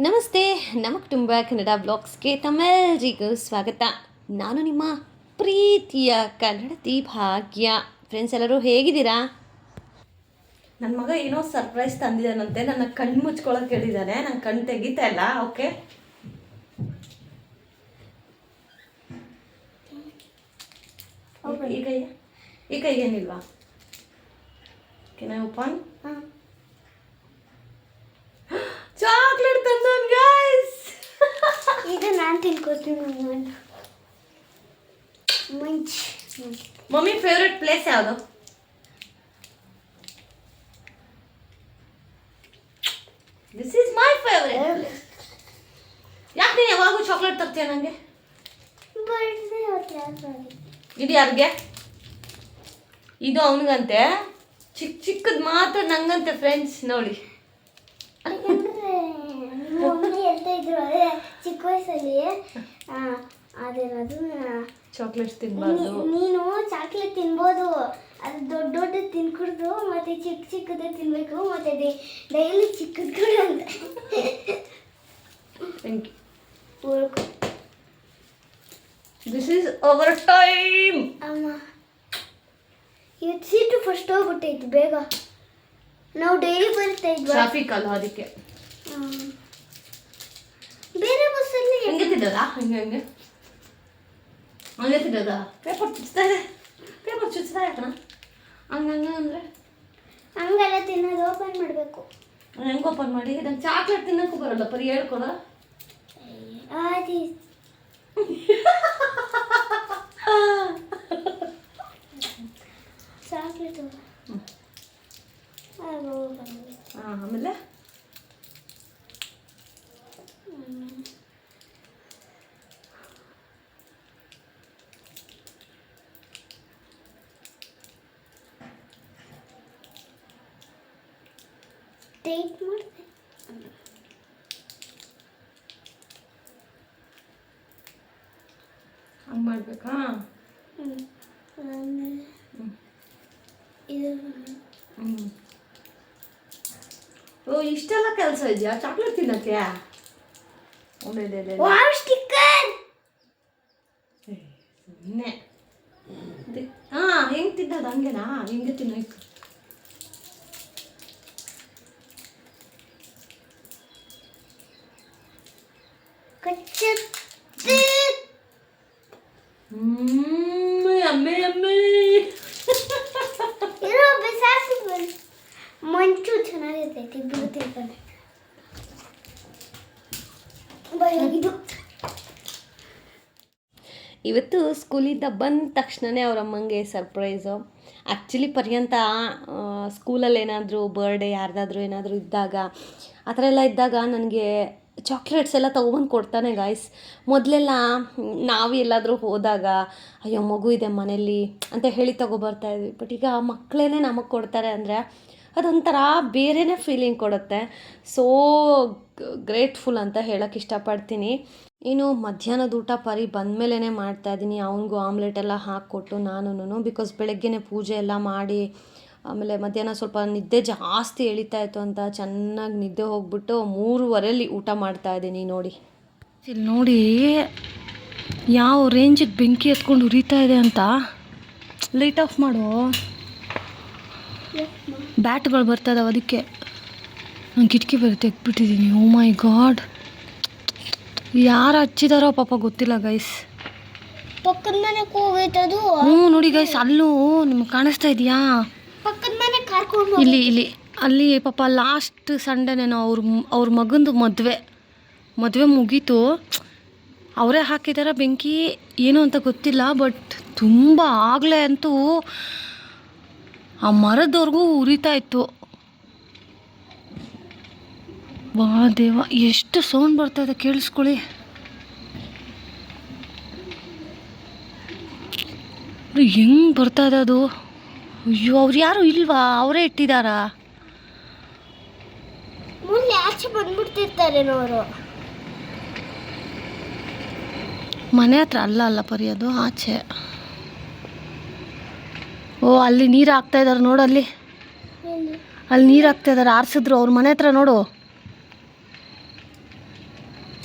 ನಮಸ್ತೆ, ನಮ್ಮ ಕುಟುಂಬ ಕನ್ನಡ ಬ್ಲಾಗ್ಸ್ಗೆ ತಮ್ಮೆಲ್ಲರಿಗೂ ಸ್ವಾಗತ. ನಾನು ನಿಮ್ಮ ಪ್ರೀತಿಯ ಕನ್ನಡತಿ ಭಾಗ್ಯ. ಫ್ರೆಂಡ್ಸ್ ಎಲ್ಲರೂ ಹೇಗಿದ್ದೀರಾ? ನನ್ನ ಮಗ ಏನೋ ಸರ್ಪ್ರೈಸ್ ತಂದಿದ್ದಾನಂತೆ. ನನ್ನ ಕಣ್ಣು ಮುಚ್ಕೊಳ್ಳೋಕೆ ಹೇಳಿದ್ದಾನೆ. ನಾನು ಕಣ್ಣು ತೆಗಿತಾ ಇಲ್ಲ. ಓಕೆ, ಈ ಕೈ ಏನಿಲ್ವಾ? ಕೆನ ಓಪನ್ ಚಾಕ್ಲೇಟ್ ತಂದೋನ್ ಗೈಸ್. ಇದು ನಾನು ತಿನ್ಕೋತೀನಿ. ಮಂಚ್ ಮಮ್ಮಿ ಫೇವ್ರೆಟ್ ಪ್ಲೇಸ್ ಯಾವುದು? This is my favourite. ಯಾಕೆ ನೀನು ಯಾವಾಗೂ ಚಾಕ್ಲೇಟ್ ತರ್ತೀಯ ನನಗೆ? ಇದು ಯಾರಿಗೆ? ಇದು ಅವನಿಗಂತೆ. ಚಿಕ್ಕದು ಮಾತ್ರ ನಂಗಂತೆ ಫ್ರೆಂಡ್ಸ್. ನೋಡಿ, ಮಮ್ಮಿ ಹೇಳ್ತಾ ಇದ್ರು ಅದೇ ಚಿಕ್ಕ ವಯಸ್ಸಲ್ಲಿ ಅದೇನದು ಚಾಕ್ಲೇಟ್ಸ್ ತಿನ್ಬಾರ್ದು. ನೀನು ಚಾಕ್ಲೇಟ್ ತಿನ್ಬೋದು, ಅದು ದೊಡ್ಡ ದೊಡ್ಡ ತಿನ್ಕೂಡ್ದು, ಮತ್ತೆ ಚಿಕ್ಕದೇ ತಿನ್ಬೇಕು, ಮತ್ತೆ ಡೈಲಿ ಚಿಕ್ಕದು ಕೂಡ ಅಂತ. Thank you. This is our time. ಅಮ್ಮ ಇವತ್ತು ಸೀಟು ಫಸ್ಟ್ ಹೋಗ್ಬಿಟ್ಟೈತಿ ಬೇಗ. ನಾವು ಡೈಲಿ ಬರ್ತಾ ಇದ್ವಿ. ಟ್ರಾಫಿಕ್ ಅಲ್ಲ ಅದಕ್ಕೆ. ಬೇರೆ ಬಸ್ಸಲ್ಲಿ ಹಂಗೆ ತಿನ್ನೋದಾ? ಹಂಗೆ ತಿನ್ನೋದಾ? ಪೇಪರ್ ಚುಚ್ತಾ ಇದೆ. ಪೇಪರ್ ಚುಚ್ತಾ ಇರ್ತಾನ ಹಂಗೆ ಅಂದರೆ ಹಂಗೆಲ್ಲ ತಿನ್ನೋದು ಓಪನ್ ಮಾಡಬೇಕು. ಹೆಂಗೆ ಓಪನ್ ಮಾಡಿ? ನಂಗೆ ಚಾಕ್ಲೇಟ್ ತಿನ್ನೋಕ್ಕೂ ಬರಲ್ಲ. ಬರೀ ಹೇಳ್ಕೊಡ. ಆದಿ ಚಾಕ್ಲೇಟ್ ಆಮೇಲೆ ಟೇಕ್ ಮಾಡಿದೆ. ಹಂಗೆ ಮಾಡಬೇಕಾ? ಇದು ಓ, ಇಷ್ಟೆಲ್ಲ ಕೆಲಸ ಇದೆಯಾ ಚಾಕ್ಲೇಟ್ ತಿನ್ನಕ್ಕೆ? Wow sticker. ಸುಮ್ಮನೆ ಹೆಂಗೆ ತಿನ್ನೋದು? ಹಂಗೆನಾ? ಹಿಂಗೆ ತಿನ್ನೋಕೆ ಕಚ್ಚತ್ತೆ. ಅಮ್ಮೆ ಇರೋ ಬಿಸಾಕಿ ಮಂಚು ಚೆನ್ನಾಗಿರ್ತೈತಿ. ಬಿಡು ತಿಳ್ಕೊಂಡೆ ಇದು. ಇವತ್ತು ಸ್ಕೂಲಿಂದ ಬಂದ ತಕ್ಷಣವೇ ಅವ್ರ ಅಮ್ಮಂಗೆ ಸರ್ಪ್ರೈಸು. ಆ್ಯಕ್ಚುಲಿ ಪರ್ಯಂತ ಸ್ಕೂಲಲ್ಲಿ ಏನಾದರೂ ಬರ್ಡೇ ಯಾರ್ದಾದ್ರೂ ಏನಾದರೂ ಇದ್ದಾಗ ಆ ಥರ ಎಲ್ಲ ಇದ್ದಾಗ ನನಗೆ ಚಾಕ್ಲೇಟ್ಸ್ ಎಲ್ಲ ತೊಗೊಬಂದು ಕೊಡ್ತಾನೆ ಗಾಯ್ಸ್. ಮೊದಲೆಲ್ಲ ನಾವು ಎಲ್ಲಾದರೂ ಹೋದಾಗ ಅಯ್ಯೋ ಮಗು ಇದೆ ಮನೇಲಿ ಅಂತ ಹೇಳಿ ತೊಗೊಬರ್ತಾಯಿದ್ವಿ. ಬಟ್ ಈಗ ಮಕ್ಕಳೇ ನಮಗೆ ಕೊಡ್ತಾರೆ ಅಂದರೆ ಅದೊಂಥರ ಬೇರೆಯೇ ಫೀಲಿಂಗ್ ಕೊಡುತ್ತೆ. ಸೋ ಗ್ರೇಟ್ಫುಲ್ ಅಂತ ಹೇಳೋಕ್ಕೆ ಇಷ್ಟಪಡ್ತೀನಿ. ಇನ್ನು ಮಧ್ಯಾಹ್ನದ ಊಟ ಪರಿ ಬಂದಮೇಲೆ ಮಾಡ್ತಾಯಿದ್ದೀನಿ. ಅವನಿಗೂ ಆಮ್ಲೆಟ್ ಎಲ್ಲ ಹಾಕ್ಕೊಟ್ಟು ನಾನು ಬಿಕಾಸ್ ಬೆಳಗ್ಗೆನೇ ಪೂಜೆ ಎಲ್ಲ ಮಾಡಿ ಆಮೇಲೆ ಮಧ್ಯಾಹ್ನ ಸ್ವಲ್ಪ ನಿದ್ದೆ ಜಾಸ್ತಿ ಎಳಿತಾಯಿತ್ತು ಅಂತ ಚೆನ್ನಾಗಿ ನಿದ್ದೆ ಹೋಗ್ಬಿಟ್ಟು 3:15 ಊಟ ಮಾಡ್ತಾಯಿದ್ದೀನಿ. ನೋಡಿ ಇಲ್ಲಿ ನೋಡಿ ಯಾವ ರೇಂಜಿಗೆ ಬೆಂಕಿ ಎತ್ಕೊಂಡು ಉರಿತಾ ಇದೆ ಅಂತ. ಲೈಟ್ ಆಫ್ ಮಾಡು. ಬ್ಯಾಟ್ಗಳು ಬರ್ತದವ ಅದಕ್ಕೆ ನಾನು ಕಿಟಕಿ ಬರುತ್ತೆ ತೆಗ್ಬಿಟ್ಟಿದ್ದೀನಿ. ಓ ಮೈ ಗಾಡ್, ಯಾರು ಹಚ್ಚಿದಾರೋ ಪಾಪ ಗೊತ್ತಿಲ್ಲ ಗೈಸ್. ಪಕ್ಕದ ಮನೆಗೆ ಹೋಗೈತದು. ನೋಡಿ ಗೈಸ್, ಅಲ್ಲೂ ನಿಮ್ಗೆ ಕಾಣಿಸ್ತಾ ಇದೆಯಾ? ಪಕ್ಕದ ಮನೆ ಕಾರ್ಕೊಂಡು ಇಲ್ಲಿ ಅಲ್ಲಿ ಪಾಪ ಲಾಸ್ಟ್ ಸಂಡೇನೇನೋ ಅವ್ರ ಮಗಂದು ಮದುವೆ ಮುಗೀತು. ಅವರೇ ಹಾಕಿದಾರ ಬೆಂಕಿ, ಏನು ಅಂತ ಗೊತ್ತಿಲ್ಲ. ಬಟ್ ತುಂಬ ಆಗಲೇ ಅಂತೂ ಆ ಮರದವ್ರಿಗೂ ಉರಿತಾ ಇತ್ತು. ವಾ ದೇವ, ಎಷ್ಟು ಸೌಂಡ್ ಬರ್ತಾ ಇದೆ ಕೇಳಿಸ್ಕೊಳ್ಳಿ. ಹೆಂಗೆ ಬರ್ತಾ ಇದೆ ಅದು. ಅಯ್ಯೋ, ಅವ್ರು ಯಾರು ಇಲ್ವಾ? ಅವರೇ ಇಟ್ಟಿದ್ದಾರಾ? ಮುಂದೆ ಆಚೆ ಬಂದ್ಬಿಡ್ತಿರ್ತಾರೇನೋ ಅವರು. ಮನೆ ಹತ್ರ ಅಲ್ಲ ಪರಿ, ಅದು ಆಚೆ. ಓ ಅಲ್ಲಿ ನೀರು ಹಾಕ್ತಾ ಇದ್ದಾರೆ ನೋಡು, ಅಲ್ಲಿ ನೀರು ಹಾಕ್ತಾ ಇದ್ದಾರೆ, ಆರಿಸಿದ್ರು ಅವ್ರ ಮನೆ ಹತ್ರ ನೋಡು.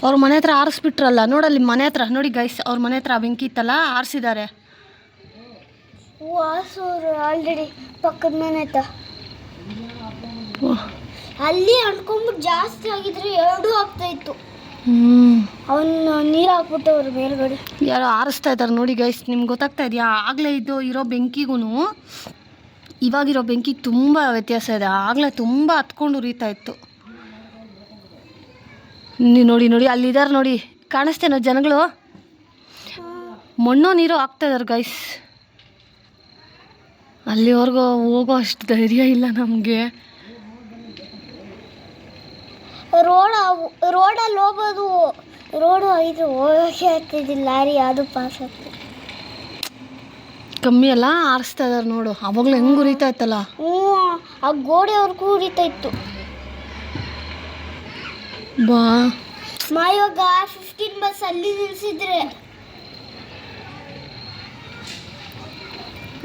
ಅವ್ರ ಮನೆ ಹತ್ರ ಆರಿಸ್ಬಿಟ್ರಲ್ಲ, ನೋಡಲ್ಲಿ ಮನೆ ಹತ್ರ ನೋಡಿ ಗೈಸ್, ಅವ್ರ ಮನೆ ಹತ್ರ ಬೆಂಕಿ ಇತ್ತಲ್ಲ, ಆರಿಸಿದ್ದಾರೆ. ವಾಸೂರು ಆಲ್ರೆಡಿ ಪಕ್ಕದ ಮನೆ ಆಯ್ತ, ಅಲ್ಲಿ ಅನ್ಕೊಂಬಿಟ್ಟು ಜಾಸ್ತಿ ಆಗಿದ್ರೆ ಎರಡೂ ಆಗ್ತಾ ಇತ್ತು. ಅವನ್ನ ನೀರು ಹಾಕ್ಬಿಟ್ಟವ್ರು ಮೇಲ್ಗಡೆ. ಯಾರೋ ಆರಿಸ್ತಾ ಇದ್ದಾರೆ ನೋಡಿ ಗೈಸ್, ನಿಮ್ಗೆ ಗೊತ್ತಾಗ್ತಾ ಇದೆಯಾ? ಆಗಲೇ ಇರೋ ಬೆಂಕಿಗೂ ಇವಾಗಿರೋ ಬೆಂಕಿಗೆ ತುಂಬ ವ್ಯತ್ಯಾಸ ಇದೆ. ಆಗಲೇ ತುಂಬ ಹತ್ಕೊಂಡು ಉರಿತಾ ಇತ್ತು. ನೀವು ನೋಡಿ ಅಲ್ಲಿದ್ದಾರೆ ನೋಡಿ, ಕಾಣಿಸ್ತೇನೋ ಜನಗಳು? ಮಣ್ಣು ನೀರು ಹಾಕ್ತಾ ಇದ್ದಾರೆ ಗೈಸ್. ಅಲ್ಲಿವರೆಗೂ ಹೋಗೋ ಅಷ್ಟು ಧೈರ್ಯ ಇಲ್ಲ ನಮಗೆ. ರೋಡಲ್ಲಿ ಹೋಗೋದು, ರೋಡು ಇದು ಹೋಗೋಕ್ಕೆ ಆಗ್ತಿದ್ದಿಲ್ಲ, ಲಾರಿ ಅದು ಪಾಸ್ ಆಗ್ತದೆ. ಕಮ್ಮಿ ಅಲ್ಲ, ಆರಿಸ್ತಾ ಇದ್ದಾರೆ ನೋಡು, ಅವಾಗಲೂ ಹೆಂಗೆ ಉರಿತಾ ಇತ್ತಲ್ಲ. ಆ ಗೋಡೆವರೆಗೂ ಉರಿತಾ ಇತ್ತು. ಬಾ ಇವಾಗ 15 ಬಸ್ ಅಲ್ಲಿ ನಿಲ್ಸಿದ್ರೆ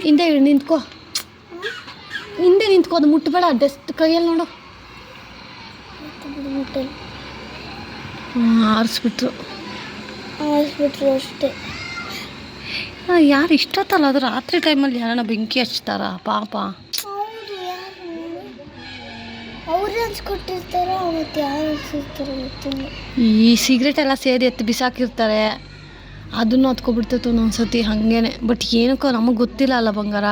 ಹಿಂದೆ ನಿಂತ್ಕೋ, ಅದು ಮುಟ್ಟಬೇಡ, ಡಸ್ಟ್ ಕೈಯಲ್ಲಿ ನೋಡು. ಆರಿಸ್ಬಿಟ್ರು ಅಷ್ಟೇ. ಯಾರು ಇಷ್ಟೊತ್ತಲ್ಲ, ಅದು ರಾತ್ರಿ ಟೈಮಲ್ಲಿ ಯಾರನ್ನ ಬೆಂಕಿ ಹಚ್ತಾರ ಪಾಪ. ಅವ್ರು ಹಂಚ್ಕೊಟ್ಟಿರ್ತಾರ, ಮತ್ತೆ ಯಾರು ಹಚ್ಚಿರ್ತಾರ ಗೊತ್ತಿಲ್ಲ. ಈ ಸಿಗರೇಟ್ ಎಲ್ಲ ಸೇರಿ ಎತ್ತು ಬಿಸಾಕಿರ್ತಾರೆ, ಅದನ್ನು ಹತ್ಕೊಬಿಡ್ತೈತೆ ಒಂದೊಂದ್ಸತಿ ಹಾಗೇನೆ. ಬಟ್ ಏನಕ್ಕೋ ನಮಗೆ ಗೊತ್ತಿಲ್ಲ ಅಲ್ಲ ಬಂಗಾರ.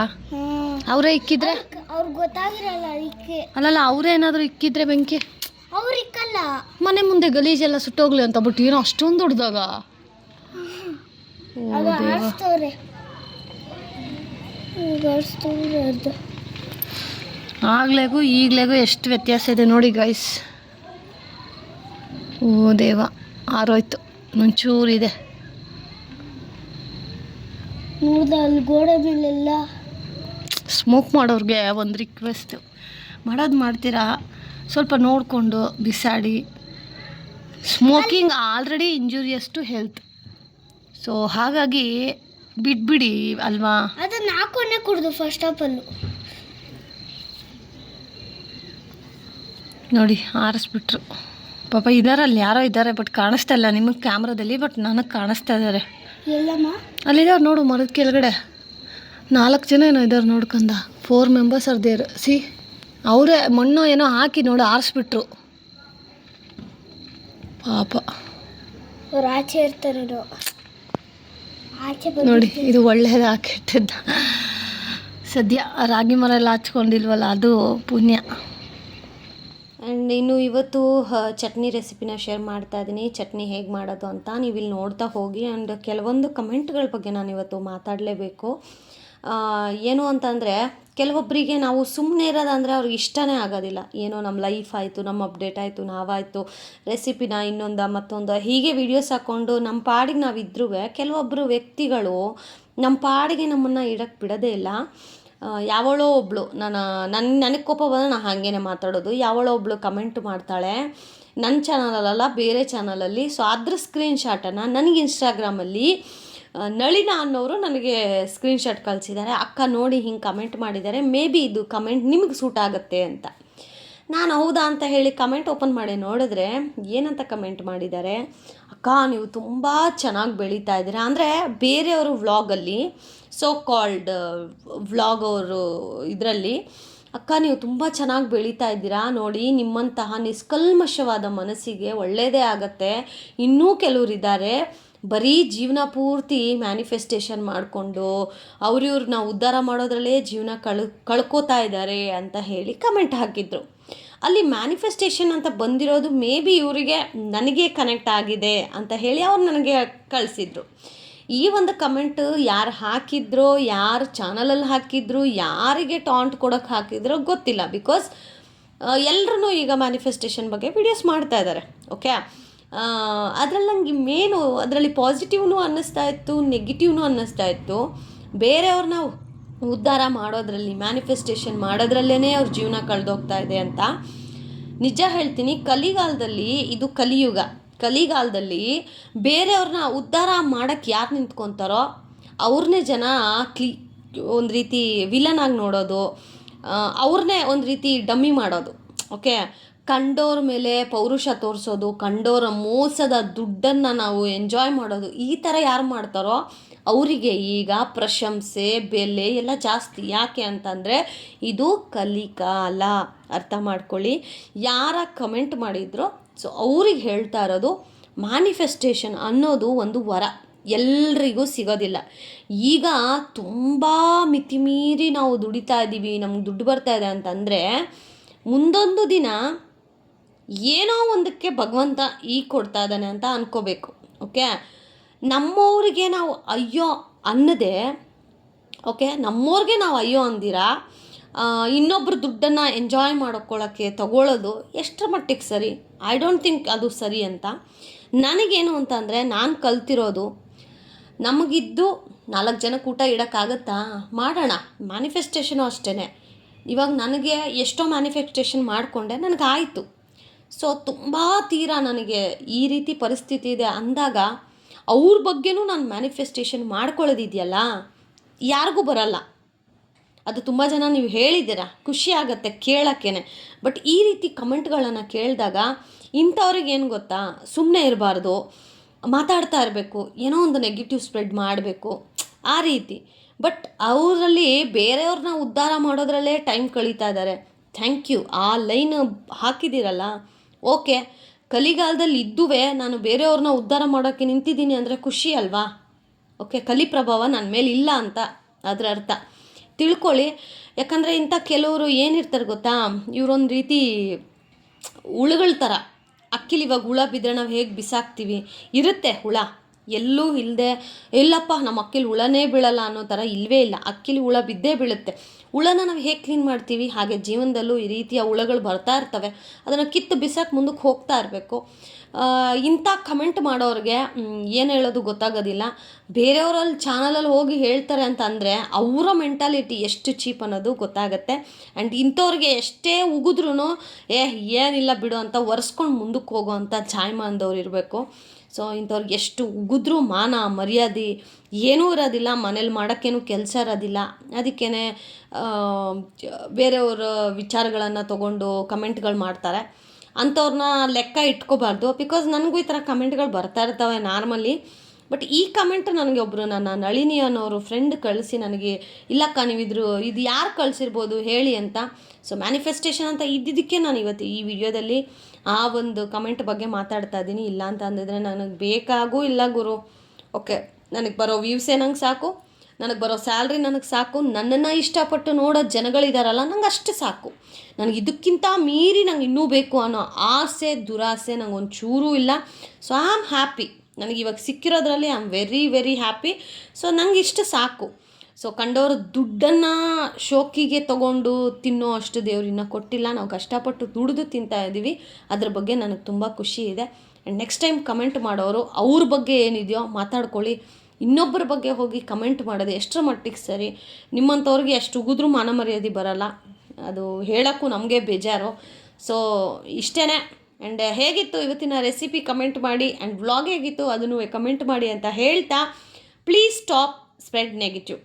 ಅವರೇ ಇಕ್ಕಿದ್ರೆ ಅವ್ರಿಗೆ ಗೊತ್ತಾಗಿರಲ್ಲ ಅದಕ್ಕೆ. ಅಲ್ಲಲ್ಲ, ಅವರೇ ಏನಾದರೂ ಇಕ್ಕಿದ್ರೆ ಬೆಂಕಿ, ಅವ್ರು ಇಕ್ಕಲ್ಲ. ಮನೆ ಮುಂದೆ ಗಲೀಜೆಲ್ಲ ಸುಟ್ಟೋಗ್ಲಿ ಅಂತ. ಬಟ್ ಏನೋ ಅಷ್ಟೊಂದು ದೊಡ್ಡದಾಗ ಆಗ್ಲೇಗೂ ಈಗ್ಲೇಗೂ ಎಷ್ಟು ವ್ಯತ್ಯಾಸ ಇದೆ ನೋಡಿ ಗೈಸ್. ಓ ದೇವ, ಆರೋಯ್ತು, ಒಂಚೂರಿದೆ. ಅಲ್ಲಿ ಗೋಡೆ ಮೇಲೆಲ್ಲ ಸ್ಮೋಕ್ ಮಾಡೋರಿಗೆ ಒಂದು ರಿಕ್ವೆಸ್ಟು, ಮಾಡೋದು ಮಾಡ್ತೀರಾ ಸ್ವಲ್ಪ ನೋಡಿಕೊಂಡು ಬಿಸಾಡಿ. Smoking already injurious to health, so ಹಾಗಾಗಿ ಬಿಟ್ಬಿಡಿ ಅಲ್ವಾ. ಅದನ್ನು ಹಾಕೊಂಡೇ ಕುಡ್ದು ಫಸ್ಟ್ ಆಫ್ ಆಲ್ ನೋಡಿ ಆರಿಸ್ಬಿಟ್ರು ಪಾಪ. ಇದಾರಲ್ಲಿ ಯಾರೋ ಇದ್ದಾರೆ, ಬಟ್ ಕಾಣಿಸ್ತಾ ಇಲ್ಲ ನಿಮಗೆ ಕ್ಯಾಮ್ರಾದಲ್ಲಿ, ಬಟ್ ನನಗೆ ಕಾಣಿಸ್ತಾ ಇದ್ದಾರೆ. ಎಲ್ಲಮ್ಮ ಅಲ್ಲಿದ್ದಾರೆ ನೋಡು, ಮರದ ಕೆಳಗಡೆ 4 ಜನ ಏನೋ ಇದ್ದಾರೆ ನೋಡ್ಕೊಂಡ. 4 ಮೆಂಬರ್ಸ್ ಆರ್ ದೇರ್. ಸಿ, ಅವರೇ ಮಣ್ಣು ಏನೋ ಹಾಕಿ ನೋಡಿ ಆರಿಸ್ಬಿಟ್ರು ಪಾಪ. ಅವ್ರು ಆಚೆ ಇರ್ತಾರೆ ಆಚೆ ನೋಡಿ, ಇದು ಒಳ್ಳೇದು ಕೆಟ್ಟದ್ದ. ಸದ್ಯ ರಾಗಿ ಮರ ಎಲ್ಲ ಹಚ್ಕೊಂಡಿಲ್ವಲ್ಲ, ಅದು ಪುಣ್ಯ. ಆ್ಯಂಡ್ ಇನ್ನು ಇವತ್ತು ಚಟ್ನಿ ರೆಸಿಪಿನ ಶೇರ್ ಮಾಡ್ತಾ ಇದ್ದೀನಿ. ಚಟ್ನಿ ಹೇಗೆ ಮಾಡೋದು ಅಂತ ನೀವು ಇಲ್ಲಿ ನೋಡ್ತಾ ಹೋಗಿ. ಆ್ಯಂಡ್ ಕೆಲವೊಂದು ಕಮೆಂಟ್ಗಳ ಬಗ್ಗೆ ನಾನು ಇವತ್ತು ಮಾತಾಡಲೇಬೇಕು. ಏನು ಅಂತಂದರೆ, ಕೆಲವೊಬ್ಬರಿಗೆ ನಾವು ಸುಮ್ಮನೆ ಇರೋದಂದರೆ ಅವ್ರಿಗೆ ಇಷ್ಟನೇ ಆಗೋದಿಲ್ಲ. ಏನೋ ನಮ್ಮ ಲೈಫ್ ಆಯಿತು, ನಮ್ಮ ಅಪ್ಡೇಟ್ ಆಯಿತು, ನಾವಾಯಿತು, ರೆಸಿಪಿನ ಇನ್ನೊಂದು ಮತ್ತೊಂದು ಹೀಗೆ ವೀಡಿಯೋಸ್ ಹಾಕ್ಕೊಂಡು ನಮ್ಮ ಪಾಡಿಗೆ ನಾವಿದ್ರೂ ಕೆಲವೊಬ್ಬರು ವ್ಯಕ್ತಿಗಳು ನಮ್ಮ ಪಾಡಿಗೆ ನಮ್ಮನ್ನು ಇಡಕ್ಕೆ ಬಿಡೋದೇ ಇಲ್ಲ. ಯಾವಳೋ ಒಬ್ಬಳು, ನನಗೆ ಕೋಪ ಬಂದರೆ ನಾನು ಹಾಗೇನೆ ಮಾತಾಡೋದು. ಯಾವಳೋ ಒಬ್ಬಳು ಕಮೆಂಟ್ ಮಾಡ್ತಾಳೆ ನನ್ನ ಚಾನಲಲ್ಲ, ಬೇರೆ ಚಾನಲಲ್ಲಿ. ಸೊ ಅದ್ರ ಸ್ಕ್ರೀನ್ಶಾಟನ್ನು ನನಗೆ ಇನ್ಸ್ಟಾಗ್ರಾಮಲ್ಲಿ ನಳಿನ ಅನ್ನೋರು ನನಗೆ ಸ್ಕ್ರೀನ್ಶಾಟ್ ಕಳಿಸಿದ್ದಾರೆ. ಅಕ್ಕ ನೋಡಿ ಹಿಂಗೆ ಕಮೆಂಟ್ ಮಾಡಿದ್ದಾರೆ, ಮೇ ಬಿ ಇದು ಕಮೆಂಟ್ ನಿಮಗೆ ಸೂಟ್ ಆಗುತ್ತೆ ಅಂತ. ನಾನು ಹೌದಾ ಅಂತ ಹೇಳಿ ಕಮೆಂಟ್ ಓಪನ್ ಮಾಡಿ ನೋಡಿದ್ರೆ ಏನಂತ ಕಮೆಂಟ್ ಮಾಡಿದ್ದಾರೆ, ಅಕ್ಕ ನೀವು ತುಂಬ ಚೆನ್ನಾಗಿ ಬೆಳೀತಾ ಇದ್ದೀರಾ. ಅಂದರೆ ಬೇರೆಯವರು ವ್ಲಾಗಲ್ಲಿ, ಸೋ ಕಾಲ್ಡ್ ವ್ಲಾಗ್ ಅವರು ಇದರಲ್ಲಿ, ಅಕ್ಕ ನೀವು ತುಂಬ ಚೆನ್ನಾಗಿ ಬೆಳೀತಾ ಇದ್ದೀರಾ ನೋಡಿ, ನಿಮ್ಮಂತಹ ನಿಷ್ಕಲ್ಮಶವಾದ ಮನಸ್ಸಿಗೆ ಒಳ್ಳೆಯದೇ ಆಗತ್ತೆ. ಇನ್ನೂ ಕೆಲವರಿದ್ದಾರೆ ಬರೀ ಜೀವನ ಪೂರ್ತಿ ಮ್ಯಾನಿಫೆಸ್ಟೇಷನ್ ಮಾಡಿಕೊಂಡು ಅವ್ರಿವ್ರನ್ನ ಉದ್ಧಾರ ಮಾಡೋದ್ರಲ್ಲೇ ಜೀವನ ಕಳ್ಕೋತಾ ಇದ್ದಾರೆ ಅಂತ ಹೇಳಿ ಕಮೆಂಟ್ ಹಾಕಿದ್ರು. ಅಲ್ಲಿ ಮ್ಯಾನಿಫೆಸ್ಟೇಷನ್ ಅಂತ ಬಂದಿರೋದು ಮೇ ಬಿ ಇವರಿಗೆ ನನಗೆ ಕನೆಕ್ಟ್ ಆಗಿದೆ ಅಂತ ಹೇಳಿ ಅವ್ರು ನನಗೆ ಕಳಿಸಿದ್ರು. ಈ ಒಂದು ಕಮೆಂಟ್ ಯಾರು ಹಾಕಿದ್ರೋ, ಯಾರು ಚಾನಲಲ್ಲಿ ಹಾಕಿದ್ರು, ಯಾರಿಗೆ ಟಾಂಟ್ ಕೊಡೋಕ್ಕೆ ಹಾಕಿದ್ರೋ ಗೊತ್ತಿಲ್ಲ. ಬಿಕಾಸ್ ಎಲ್ಲರೂ ಈಗ ಮ್ಯಾನಿಫೆಸ್ಟೇಷನ್ ಬಗ್ಗೆ ವಿಡಿಯೋಸ್ ಮಾಡ್ತಾ ಇದ್ದಾರೆ. ಓಕೆ, ಅದರಲ್ಲಿ ನನಗೆ ಮೇನು ಅದರಲ್ಲಿ ಪಾಸಿಟಿವ್ನೂ ಅನ್ನಿಸ್ತಾ ಇತ್ತು, ನೆಗೆಟಿವ್ನೂ ಅನ್ನಿಸ್ತಾ ಇತ್ತು. ಬೇರೆಯವ್ರನ್ನ ಉದ್ಧಾರ ಮಾಡೋದ್ರಲ್ಲಿ, ಮ್ಯಾನಿಫೆಸ್ಟೇಷನ್ ಮಾಡೋದ್ರಲ್ಲೇ ಅವ್ರ ಜೀವನ ಕಳೆದೋಗ್ತಾ ಇದೆ ಅಂತ. ನಿಜ ಹೇಳ್ತೀನಿ, ಕಲಿಗಾಲದಲ್ಲಿ ಇದು ಕಲಿಯುಗ. ಕಲಿಗಾಲದಲ್ಲಿ ಬೇರೆಯವ್ರನ್ನ ಉದ್ಧಾರ ಮಾಡೋಕ್ಕೆ ಯಾರು ನಿಂತ್ಕೊತಾರೋ ಅವ್ರನ್ನೇ ಜನ ಒಂದು ರೀತಿ ವಿಲನ್ ಆಗಿ ನೋಡೋದು, ಅವ್ರನ್ನೇ ಒಂದು ರೀತಿ ಡಮ್ಮಿ ಮಾಡೋದು. ಓಕೆ, ಕಂಡೋರ ಮೇಲೆ ಪೌರುಷ ತೋರಿಸೋದು, ಕಂಡೋರ ಮೋಸದ ದುಡ್ಡನ್ನು ನಾವು ಎಂಜಾಯ್ ಮಾಡೋದು, ಈ ಥರ ಯಾರು ಮಾಡ್ತಾರೋ ಅವರಿಗೆ ಈಗ ಪ್ರಶಂಸೆ ಬೆಲೆ ಎಲ್ಲ ಜಾಸ್ತಿ. ಯಾಕೆ ಅಂತಂದರೆ ಇದು ಕಲಿಕಾಲ, ಅರ್ಥ ಮಾಡ್ಕೊಳ್ಳಿ. ಯಾರ ಕಮೆಂಟ್ ಮಾಡಿದ್ರು ಸೊ ಅವ್ರಿಗೆ ಹೇಳ್ತಾ ಇರೋದು, ಮ್ಯಾನಿಫೆಸ್ಟೇಷನ್ ಅನ್ನೋದು ಒಂದು ವರ, ಎಲ್ರಿಗೂ ಸಿಗೋದಿಲ್ಲ. ಈಗ ತುಂಬ ಮಿತಿಮೀರಿ ನಾವು ದುಡಿತಾ ಇದ್ದೀವಿ, ನಮ್ಗೆ ದುಡ್ಡು ಬರ್ತಾ ಇದೆ ಅಂತಂದರೆ ಮುಂದೊಂದು ದಿನ ಏನೋ ಒಂದಕ್ಕೆ ಭಗವಂತ ಕೊಡ್ತಾ ಇದ್ದಾನೆ ಅಂತ ಅನ್ಕೋಬೇಕು. ಓಕೆ, ನಮ್ಮವ್ರಿಗೆ ನಾವು ಅಯ್ಯೋ ಅನ್ನದೆ, ಓಕೆ, ನಮ್ಮವ್ರಿಗೆ ನಾವು ಅಯ್ಯೋ ಅಂದಿರ ಇನ್ನೊಬ್ರ ದುಡ್ಡನ್ನು ಎಂಜಾಯ್ ಮಾಡ್ಕೊಳ್ಳೋಕ್ಕೆ ತಗೊಳ್ಳೋದು ಎಷ್ಟರ ಮಟ್ಟಿಗೆ ಸರಿ? ಐ ಡೋಂಟ್ ಥಿಂಕ್ ಅದು ಸರಿ ಅಂತ. ನನಗೇನು ಅಂತಂದರೆ, ನಾನು ಕಲ್ತಿರೋದು, ನಮಗಿದ್ದು 4 ಜನಕ್ಕೆ ಊಟ ಇಡೋಕ್ಕಾಗತ್ತಾ? ಮಾಡೋಣ. ಮ್ಯಾನಿಫೆಸ್ಟೇಷನು ಅಷ್ಟೇ. ಇವಾಗ ನನಗೆ ಎಷ್ಟೋ ಮ್ಯಾನಿಫೆಸ್ಟೇಷನ್ ಮಾಡಿಕೊಂಡೆ, ನನಗಾಯಿತು. ಸೊ ತುಂಬ ತೀರಾ ನನಗೆ ಈ ರೀತಿ ಪರಿಸ್ಥಿತಿ ಇದೆ ಅಂದಾಗ ಅವ್ರ ಬಗ್ಗೆನೂ ನಾನು ಮ್ಯಾನಿಫೆಸ್ಟೇಷನ್ ಮಾಡ್ಕೊಳ್ಳೋದಿದೆಯಲ್ಲ, ಯಾರಿಗೂ ಬರಲ್ಲ. ಅದು ತುಂಬ ಜನ ನೀವು ಹೇಳಿದ್ದೀರ, ಖುಷಿ ಆಗುತ್ತೆ ಕೇಳೋಕ್ಕೇ. ಬಟ್ ಈ ರೀತಿ ಕಮೆಂಟ್ಗಳನ್ನು ಕೇಳಿದಾಗ ಇಂಥವ್ರಿಗೆ ಏನು ಗೊತ್ತಾ, ಸುಮ್ಮನೆ ಇರಬಾರ್ದು, ಮಾತಾಡ್ತಾ ಇರಬೇಕು, ಏನೋ ಒಂದು ನೆಗೆಟಿವ್ ಸ್ಪ್ರೆಡ್ ಮಾಡಬೇಕು ಆ ರೀತಿ. ಬಟ್ ಅವರಲ್ಲಿ ಬೇರೆಯವ್ರನ್ನ ಉದ್ಧಾರ ಮಾಡೋದ್ರಲ್ಲೇ ಟೈಮ್ ಕಳೀತಾ ಇದ್ದಾರೆ. ಥ್ಯಾಂಕ್ ಯು, ಆ ಲೈನ್ ಹಾಕಿದ್ದೀರಲ್ಲ, ಓಕೆ. ಕಲಿಗಾಲದಲ್ಲಿ ಇದ್ದುವೆ ನಾನು ಬೇರೆಯವ್ರನ್ನ ಉದ್ಧಾರ ಮಾಡೋಕ್ಕೆ ನಿಂತಿದ್ದೀನಿ ಅಂದರೆ ಖುಷಿ ಅಲ್ವಾ? ಓಕೆ, ಕಲಿ ಪ್ರಭಾವ ನನ್ನ ಮೇಲೆ ಇಲ್ಲ ಅಂತ ಅದರ ಅರ್ಥ ತಿಳ್ಕೊಳ್ಳಿ. ಯಾಕಂದರೆ ಇಂಥ ಕೆಲವರು ಏನಿರ್ತಾರೆ ಗೊತ್ತಾ, ಇವರೊಂದು ರೀತಿ ಹುಳುಗಳ ಥರ. ಅಕ್ಕಿಲಿ ಇವಾಗ ಹುಳ ಬಿದ್ದರೆ ನಾವು ಹೇಗೆ ಬಿಸಾಕ್ತೀವಿ, ಇರುತ್ತೆ ಹುಳ, ಎಲ್ಲೂ ಇಲ್ಲದೆ ಎಲ್ಲಪ್ಪ ನಮ್ಮ ಅಕ್ಕಿಲಿ ಹುಳನೇ ಬೀಳಲ್ಲ ಅನ್ನೋ ಥರ ಇಲ್ಲವೇ ಇಲ್ಲ. ಅಕ್ಕಿಲಿ ಹುಳ ಬಿದ್ದೇ ಬೀಳುತ್ತೆ. ಹುಳನ ನಾವು ಹೇಗೆ ಕ್ಲೀನ್ ಮಾಡ್ತೀವಿ, ಹಾಗೆ ಜೀವನದಲ್ಲೂ ಈ ರೀತಿಯ ಹುಳಗಳು ಬರ್ತಾ ಇರ್ತವೆ. ಅದನ್ನು ಕಿತ್ತು ಬಿಸಾಕಿ ಮುಂದಕ್ಕೆ ಹೋಗ್ತಾ ಇರಬೇಕು. ಇಂಥ ಕಮೆಂಟ್ ಮಾಡೋರಿಗೆ ಏನು ಹೇಳೋದು ಗೊತ್ತಾಗೋದಿಲ್ಲ. ಬೇರೆಯವರಲ್ಲಿ ಚಾನಲಲ್ಲಿ ಹೋಗಿ ಹೇಳ್ತಾರೆ ಅಂತ ಅಂದರೆ ಅವರ ಮೆಂಟಾಲಿಟಿ ಎಷ್ಟು ಚೀಪ್ ಅನ್ನೋದು ಗೊತ್ತಾಗುತ್ತೆ. ಆ್ಯಂಡ್ ಇಂಥವ್ರಿಗೆ ಎಷ್ಟೇ ಉಗಿದ್ರೂ ಏನಿಲ್ಲ ಬಿಡು ಅಂತ ಒರೆಸ್ಕೊಂಡು ಮುಂದಕ್ಕೆ ಹೋಗೋವಂಥ ಜಾಯಮಾನದವ್ರು ಇರಬೇಕು. ಸೊ ಇಂಥವ್ರಿಗೆ ಎಷ್ಟು ಉಗಿದ್ರೂ ಮಾನ ಮರ್ಯಾದೆ ಏನೂ ಇರೋದಿಲ್ಲ, ಮನೇಲಿ ಮಾಡೋಕ್ಕೇನು ಕೆಲಸ ಇರೋದಿಲ್ಲ. ಅದಕ್ಕೇ ಬೇರೆಯವರ ವಿಚಾರಗಳನ್ನು ತೊಗೊಂಡು ಕಮೆಂಟ್ಗಳು ಮಾಡ್ತಾರೆ. ಅಂಥವ್ರನ್ನ ಲೆಕ್ಕ ಇಟ್ಕೋಬಾರ್ದು. ಬಿಕಾಸ್ ನನಗೂ ಈ ಥರ ಕಮೆಂಟ್ಗಳು ಬರ್ತಾ ಇರ್ತವೆ ನಾರ್ಮಲಿ. ಬಟ್ ಈ ಕಮೆಂಟ್ ನನಗೆ ಒಬ್ಬರು ನನ್ನ ನಳಿನಿ ಅನ್ನೋರು ಫ್ರೆಂಡ್ ಕಳಿಸಿ ನನಗೆ, ಇಲ್ಲಕ್ಕ ಇದು ಯಾರು ಕಳಿಸಿರ್ಬೋದು ಹೇಳಿ ಅಂತ. ಸೊ ಮ್ಯಾನಿಫೆಸ್ಟೇಷನ್ ಅಂತ ಇದ್ದಿದ್ದಕ್ಕೆ ನಾನು ಇವತ್ತು ಈ ವಿಡಿಯೋದಲ್ಲಿ ಆ ಒಂದು ಕಮೆಂಟ್ ಬಗ್ಗೆ ಮಾತಾಡ್ತಾ ಇದ್ದೀನಿ. ಇಲ್ಲ ಅಂತ ಅಂದಿದ್ರೆ ನನಗೆ ಬೇಕಾಗೂ ಇಲ್ಲ ಗುರು. ಓಕೆ, ನನಗೆ ಬರೋ ವ್ಯೂಸೇ ನಂಗೆ ಸಾಕು, ನನಗೆ ಬರೋ ಸ್ಯಾಲ್ರಿ ನನಗೆ ಸಾಕು, ನನ್ನನ್ನು ಇಷ್ಟಪಟ್ಟು ನೋಡೋ ಜನಗಳಿದಾರಲ್ಲ ನಂಗೆ ಅಷ್ಟು ಸಾಕು. ನನಗೆ ಇದಕ್ಕಿಂತ ಮೀರಿ ನಂಗೆ ಇನ್ನೂ ಬೇಕು ಅನ್ನೋ ಆಸೆ ದುರಾಸೆ ನಂಗೆ ಒಂದು ಚೂರೂ ಇಲ್ಲ. So I am happy. ನನಗೆ ಇವಾಗ ಸಿಕ್ಕಿರೋದ್ರಲ್ಲಿ I am very very happy. So ನಂಗೆ ಇಷ್ಟು ಸಾಕು. ಸೊ ಕಂಡವರು ದುಡ್ಡನ್ನು ಶೋಕಿಗೆ ತೊಗೊಂಡು ತಿನ್ನೋ ಅಷ್ಟು ದೇವ್ರು ಇನ್ನೂ ಕೊಟ್ಟಿಲ್ಲ. ನಾವು ಕಷ್ಟಪಟ್ಟು ದುಡಿದು ತಿಂತಾ ಇದ್ದೀವಿ. ಅದ್ರ ಬಗ್ಗೆ ನನಗೆ ತುಂಬ ಖುಷಿ ಇದೆ. ಆ್ಯಂಡ್ ನೆಕ್ಸ್ಟ್ ಟೈಮ್ ಕಮೆಂಟ್ ಮಾಡೋರು ಅವ್ರ ಬಗ್ಗೆ ಏನಿದೆಯೋ ಮಾತಾಡ್ಕೊಳ್ಳಿ. ಇನ್ನೊಬ್ಬರ ಬಗ್ಗೆ ಹೋಗಿ ಕಮೆಂಟ್ ಮಾಡೋದು ಎಷ್ಟರ ಮಟ್ಟಿಗೆ ಸರಿ? ನಿಮ್ಮಂಥವ್ರಿಗೆ ಎಷ್ಟು ಉಗಿದ್ರೂ ಮಾನ ಮರ್ಯಾದೆ ಬರೋಲ್ಲ, ಅದು ಹೇಳೋಕ್ಕೂ ನಮಗೆ ಬೇಜಾರು. ಸೊ ಇಷ್ಟೇ. ಆ್ಯಂಡ್ ಹೇಗಿತ್ತು ಇವತ್ತಿನ ರೆಸಿಪಿ ಕಮೆಂಟ್ ಮಾಡಿ, ಆ್ಯಂಡ್ ವ್ಲಾಗ್ ಹೇಗಿತ್ತು ಅದನ್ನು ಕಮೆಂಟ್ ಮಾಡಿ ಅಂತ ಹೇಳ್ತಾ, ಪ್ಲೀಸ್ ಸ್ಟಾಪ್ ಸ್ಪ್ರೆಡ್ ನೆಗೆಟಿವ್.